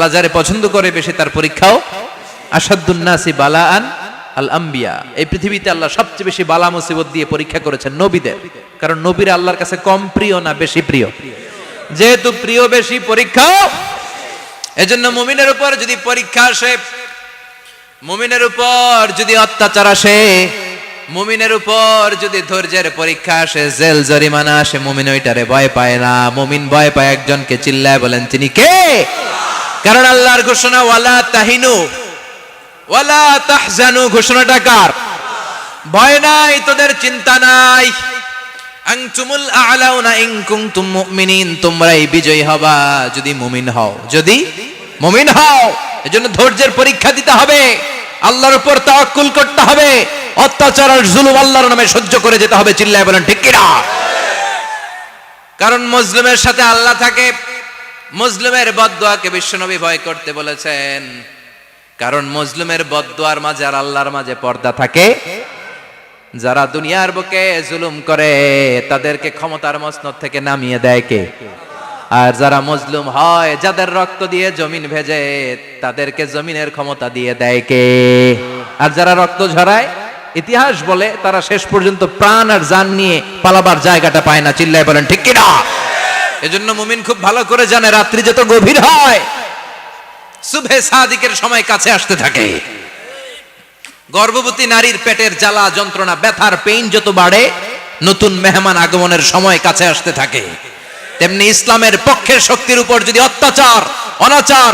আল্লাহ যারে পছন্দ করে বেশি তার পরীক্ষাও আসাদুন নাসি বালাআন আল আম্বিয়া। এই পৃথিবীতে আল্লাহ সবচেয়ে বেশি বালা মুসিবত দিয়ে পরীক্ষা করেছেন নবীদের, কারণ নবীরা আল্লাহর কাছে কম প্রিয় না বেশি প্রিয়। যেহেতু প্রিয় বেশি, পরীক্ষাও। এজন্য মুমিনের উপর যদি পরীক্ষা আসে, মুমিনের উপর যদি অত্যাচার আসে, মুমিনের উপর যদি ধৈর্যের পরীক্ষা আসে, জেল জরিমানা আসে, মুমিন ওইটারে ভয় পায় না। মুমিন ভয় পায় একজনকে, চিল্লায় বলেন তিনি কে? কারণ আল্লাহর ঘোষণা ওয়ালা তাহিনু ওয়ালা তাহজানু, ঘোষণাটা কার? ভয় নাই, তোদের চিন্তা নাই। আনতুমুল আ'লাউনা ইন কুনতুম মুমিনিন, তোমরাই বিজয়ী হবা যদি মুমিন হও, যদি মুমিন হও। এজন্য ধৈর্যের পরীক্ষা দিতে হবে, আল্লাহর উপর তাওয়াক্কুল করতে হবে, অত্যাচার আর জুলুম আল্লাহর নামে সহ্য করে যেতে হবে। চিল্লায় বলেন ঠিক কি না? কারণ মজলুমের সাথে আল্লাহ থাকে। মজলুমের বদদুয়াকে বিশ্বনবী ভয় করতে বলেছেন, কারণ মজলুমের বদদুয়ার মাঝে আর আল্লাহর মাঝে পর্দা থাকে। যারা দুনিয়ার বুকে জুলুম করে তাদেরকে ক্ষমতার মসনদ থেকে নামিয়ে দেয় কে? আর যারা মজলুম হয়, যাদের রক্ত দিয়ে জমিন ভেজে, তাদেরকে জমিনের ক্ষমতা দিয়ে দেয় কে? আর যারা রক্ত ঝরায়, ইতিহাস বলে তারা শেষ পর্যন্ত প্রাণ আর জান নিয়ে পালাবার জায়গাটা পায় না। চিল্লায় বলেন ঠিক কি না? এজন্য মুমিন খুব ভালো করে জানে, রাত্রি যত গভীর হয়, সুবহে সাদিকের সময় কাছে আসতে থাকে। গর্ভবতী নারীর পেটের জ্বালা যন্ত্রণা, ব্যথার পেইন যত বাড়ে, নতুন মেহমান আগমনের সময় কাছে আসতে থাকে। তেমনি ইসলামের পক্ষের শক্তির উপর যদি অত্যাচার, অনাচার